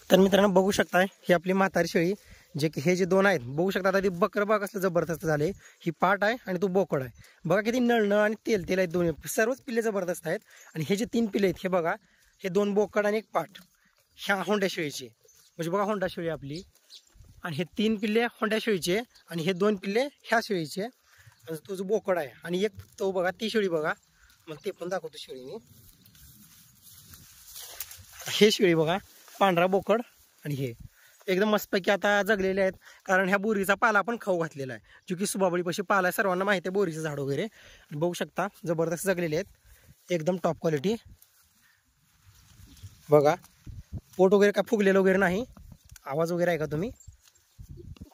तर मित्रांनो बघू शकताय ही आपली म्हातारी शेळी, जे की हे जे दोन आहेत बघू शकता. आता ती बकरं बघ कसलं जबरदस्त झाले. ही पाट आहे आणि तो बोकड आहे. बघा किती नळणं आणि तेल तेल आहेत दोन्ही. सर्वच पिल्ले जबरदस्त आहेत. आणि हे जे 3 पिल्ले आहेत हे बघा, हे 2 बोकड आणि 1 पाट ह्या होंड्या शेळीचे. म्हणजे बघा होंडा शेळी आपली, आणि हे 3 पिल्ले होंड्या शेळीचे आणि हे 2 पिल्ले ह्या शेळीचे. आणि तो जो बोकड आहे आणि एक तो बघा ती शेळी बघा. मग ते पण दाखवतो शेळीने. हे शेळी बघा, पांढरा बोकड आणि हे एकदम मस्तपैकी आता जगलेले आहेत. कारण ह्या बोरीचा पाला पण खाऊ घातलेला आहे, जो की सुबाबळीपाशी पाला आहे. सर्वांना माहिती आहे बोरीचं झाड वगैरे. बघू शकता जबरदस्त जगलेले आहेत, एकदम टॉप क्वालिटी. बघा पोट वगैरे काय फुगलेलं वगैरे नाही. आवाज वगैरे आहे का तुम्ही?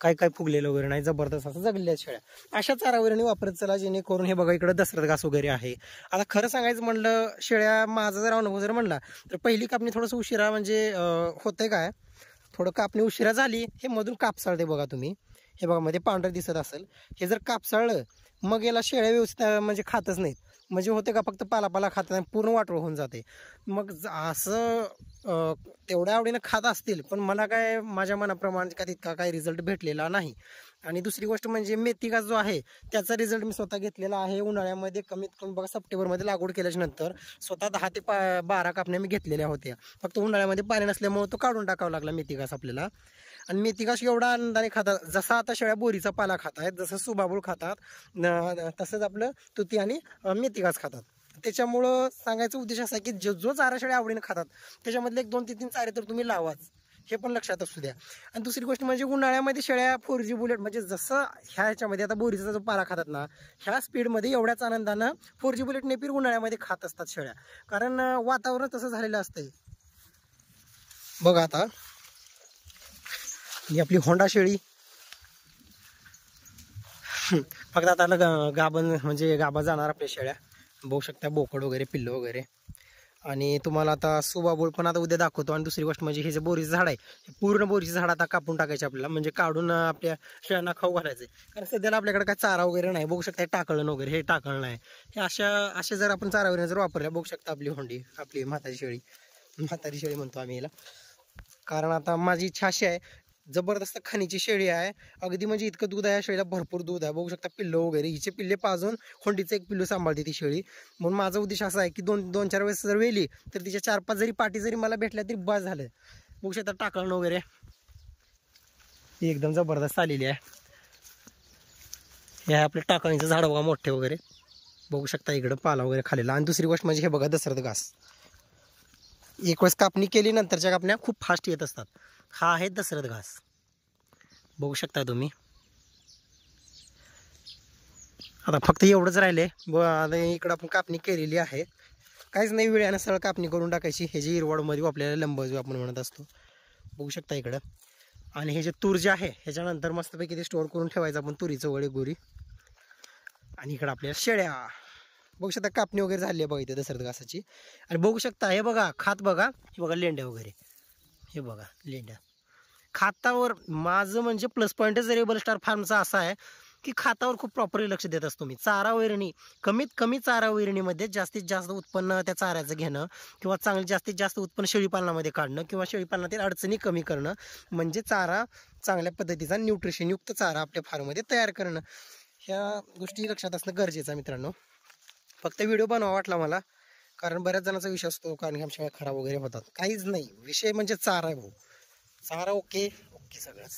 काय काय फुगलेलं वगैरे नाही. जबरदस्त असं जगलेल्या शेळ्या. अशा चारावरणी वापरत चला, जेणेकरून हे बघा इकडे दसरथ घास वगैरे आहे. आता खरं सांगायचं म्हणलं, शेळ्या माझा जर अनुभव जर म्हणला तर पहिली कापणी थोडंसं उशिरा म्हणजे होतंय काय, थोडं कापणी उशिरा झाली. हे मधून कापसाळते बघा तुम्ही. हे बघा मध्ये पांढरं दिसत असेल. हे जर कापसाळलं मग याला शेळ्या व्यवस्थित म्हणजे खातच नाहीत. म्हणजे होते का फक्त पालापाला खात नाही, पूर्ण वाटोळ होऊन जाते. मग असं तेवढ्या आवडीनं खात असतील, पण मला काय माझ्या मनाप्रमाणे का तितका काही रिझल्ट भेटलेला नाही. आणि दुसरी गोष्ट म्हणजे मेथी घास जो आहे त्याचा रिझल्ट मी स्वतः घेतलेला आहे. उन्हाळ्यामध्ये कमीत कमी बघा सप्टेंबरमध्ये लागवड केल्याच्या नंतर स्वतः 10 ते 12 कापण्या मी घेतलेल्या होत्या. फक्त उन्हाळ्यामध्ये पाणी नसल्यामुळे तो काढून टाकावा लागला मेथी घास आपल्याला. आणि मेथी घास एवढा आनंदाने खातात, जसा आता शेळ्या बोरीचा पाला खात आहेत, जसं सुबाबूळ खातात, तसंच आपलं तुती आणि मेथी घास खातात. त्याच्यामुळं सांगायचा उद्देश असा आहे की जो चारा शेळ्या आवडीने खातात त्याच्यामधले 1 2 3 चारे तर तुम्ही लावाच, हे पण लक्षात असू द्या. आणि दुसरी गोष्ट म्हणजे उन्हाळ्यामध्ये शेळ्या 4G बुलेट म्हणजे जसं ह्याच्यामध्ये आता बोरीचा जो पाला खातात ना, ह्या स्पीडमध्ये एवढ्याच आनंदानं 4G बुलेट नेपीर उन्हाळ्यामध्ये खात असतात शेळ्या. कारण वातावरण तसं झालेलं असतंय. बघा आता ही आपली होंडा शेळी. फक्त आता गाभण म्हणजे गाभा जाणार आपल्या शेळ्या. बघू शकता बोकड वगैरे पिल्लं वगैरे. आणि तुम्हाला आता सुबाबूळ पण आता उद्या दाखवतो. आणि दुसरी गोष्ट म्हणजे हे जे बोरीचं झाड आहे, हे पूर्ण बोरीचं झाड आता कापून टाकायचे आपल्याला, म्हणजे काढून आपल्या शेळ्यांना खाऊ घालायचे. कारण सध्याला आपल्याकडे काय चारा वगैरे नाही. बघू शकता टाकळण वगैरे, हे टाकळण आहे. हे असे जर आपण चारा वगैरे जर वापरल्या, बघू शकता आपली होंडी, आपली म्हातारी शेळी म्हणतो आम्ही याला. कारण आता माझी इच्छा अशी आहे, जबरदस्त खाणीची शेळी आहे. अगदी म्हणजे इतकं दूध आहे या शेळीला, भरपूर दूध आहे. बघू शकता पिल्लं वगैरे, हिचे पिल्ले पाजून खोंडीचं 1 पिल्लू सांभाळते ती शेळी. म्हणून माझा उद्देश असा आहे की 2-4 वेळेस जर वेली तर तिच्या 4-5 जरी पाठी जरी मला भेटल्या तरी बस झालं. बघू शकता टाकळण वगैरे एकदम जबरदस्त आलेली आहे. हे आपले टाकळीचं झाड बघा मोठे वगैरे. बघू शकता इकडं पाला वगैरे खालेला. आणि दुसरी गोष्ट म्हणजे हे बघा दसरथ घास. 1 वेळेस कापणी केली, नंतरच्या कापण्या खूप फास्ट येत असतात. हा आहे दसरथ घास, बघू शकता तुम्ही. आता फक्त एवढंच राहिले. आता इकडं आपण कापणी केलेली आहे, काहीच नाही. वेळानं सरळ कापणी करून टाकायची. हे जे हिरवडमध्ये आपल्याला लंब जो आपण म्हणत असतो, बघू शकता इकडं. आणि हे जे तूर जे आहे ह्याच्यानंतर मस्तपैकी ते स्टोअर करून ठेवायचं आपण, तुरीचं वडे गोरी. आणि इकडं आपल्या शेळ्या बघू शकता कापणी वगैरे झाली आहे बघा इथे दसरथ घासाची. आणि बघू शकता हे बघा खात बघा, हे बघा लेंड्या वगैरे, हे बघा लेंड्या खातावर. माझं म्हणजे प्लस पॉईंटच रेबल स्टार फार्मचा असा आहे की खातावर खूप प्रॉपरली लक्ष देत असतो मी. चारा वैरणी कमीत कमी चारा वैरणीमध्ये जास्तीत जास्त उत्पन्न त्या चाऱ्याचं घेणं, किंवा जास्तीत जास्त उत्पन्न शेळीपालनामध्ये काढणं, किंवा शेळीपालनातील अडचणी कमी करणं, म्हणजे चारा चांगल्या पद्धतीचा न्यूट्रिशनयुक्त चारा आपल्या फार्ममध्ये तयार करणं. ह्या गोष्टी लक्षात असणं गरजेचं आहे मित्रांनो. फक्त व्हिडिओ बनवा वाटला मला, कारण बऱ्याच जणांचा विषय असतो कारण की आमच्या खराब वगैरे होतात. काहीच नाही, विषय म्हणजे चारा आहे भाऊ. चारा ओके सगळंच.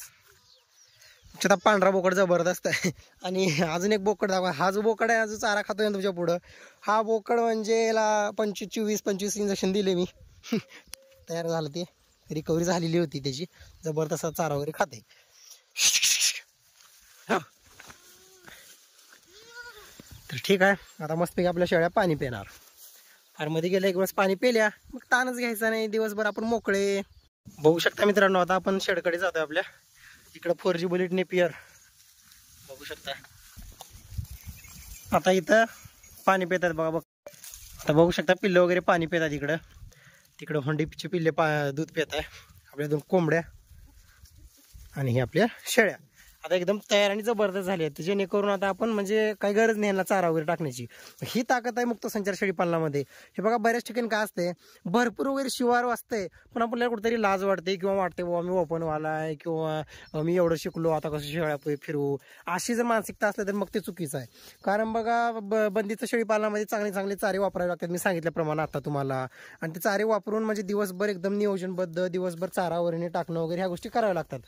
आता पांढरा बोकड जबरदस्त आहे. आणि अजून एक बोकड दाखवा. हा जो बोकड आहे, हा जो चारा खातोय तुमच्या पुढं, हा बोकड म्हणजे याला 24-25 इंजेक्शन दिले मी. तयार झालं, ते रिकव्हरी झालेली होती त्याची. जबरदस्त चारा वगैरे खाते. तर ठीक आहे, आता मस्तपैकी आपल्या शेळ्या पाणी पिणार. फारमध्ये गेल्या 1 वेळेस पाणी पेल्या मग ताणच घ्यायचा नाही, दिवसभर आपण मोकळे. बघू शकता मित्रांनो, आता आपण शेडकडे जातोय आपल्या. इकडं 4G बुलेट नेपियर बघू शकता. आता इथं पाणी पितात बघा. आता बघू शकता पिल्लं वगैरे पाणी पितात इकडं. तिकडं होंडीचे पिल्ले दूध पित आहे. आपल्या 2 कोंबड्या आणि हे आपल्या शेळ्या. आता एकदम तयार आणि जबरदस्त झाली आहेत, जेणेकरून आता आपण म्हणजे काही गरज नाही यांना चारा वगैरे टाकण्याची. ही ताकद आहे मुक्त संचार शेळी पालनामध्ये. हे बघा बऱ्याच ठिकाणी काय असते, भरपूर वगैरे शिवार असते पण आपल्याला कुठेतरी लाज वाटते किंवा वाटते बाबा मी ओपनवाला आहे किंवा मी एवढं शिकलो आता कसं शेळ्या फिरू, अशी जर मानसिकता असली तर मग ते चुकीचं आहे. कारण बघा बंदीचं शेळी पालनामध्ये चांगले चांगले चारे वापरावे लागतात मी सांगितल्याप्रमाणे आता तुम्हाला. आणि ते चारे वापरून म्हणजे दिवसभर एकदम नियोजनबद्ध दिवसभर चारा वगैरे टाकणं वगैरे ह्या गोष्टी कराव्या लागतात.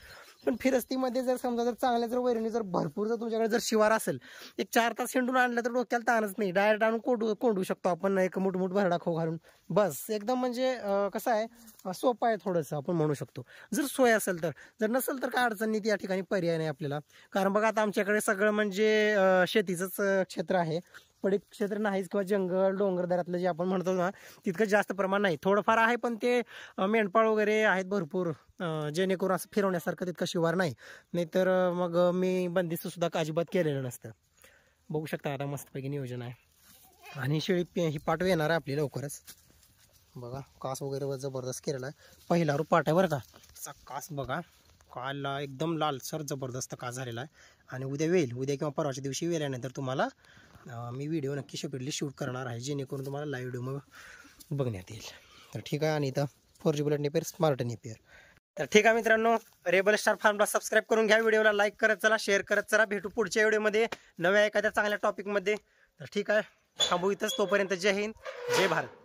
पण फिरस्तीमध्ये जर समजा जर चांगल्या जर वैरणी जर भरपूर जर तुमच्याकडे जर शिवार असेल, एक 4 तास हिंडून आणलं तर डोक्याला ताणच नाही, डायरेक्ट आणून कोंडू शकतो आपण एक मोठ भरडा खो घालून बस. एकदम म्हणजे कसं आहे सोपं आहे थोडंसं आपण म्हणू शकतो, जर सोय असेल तर. जर नसेल तर काय अडचण नाही, या ठिकाणी पर्याय नाही आपल्याला. कारण बघा आता आमच्याकडे सगळं म्हणजे शेतीचंच क्षेत्र आहे, पडीक क्षेत्र नाहीच किंवा जंगल डोंगर दऱ्यातलं जे आपण म्हणतो ना तितकं जास्त प्रमाण नाही, थोडंफार आहे पण ते मेंढपाळ वगैरे आहेत भरपूर, जेणेकरून असं फिरवण्यासारखं तितकं शिवार नाही. नाहीतर मग मी बंदिस्त सुद्धा अजिबात केलेलं नसतं. बघू शकता आता मस्तपैकी नियोजन आहे. आणि शेळी ही पाट येणार आहे आपली लवकरच. बघा कास वगैरे जबरदस्त केलेला आहे, पहिला पाट आहे बरं का. कास बघा कालला एकदम लालसर जबरदस्त कास झालेला आहे. आणि उद्या वेल, उद्या किंवा परवाच्या दिवशी वेल्यानंतर तुम्हाला मी व्हिडिओ नक्की शेपटली शूट करणार आहे, जेणेकरून तुम्हाला लाईव्ह व्हिडिओ मग बघण्यात येईल. तर ठीक आहे. आणि इथं 4G bullet Napier, smart Napier. तर ठीक आहे मित्रांनो, रेबल स्टार फार्मला सबस्क्राईब करून घ्या, व्हिडिओला लाईक करत चला, शेअर करत चला. भेटू पुढच्या व्हिडिओमध्ये नव्या एखाद्या चांगल्या टॉपिकमध्ये. तर ठीक आहे, थांबू इथंच. तोपर्यंत जय हिंद, जय भारत.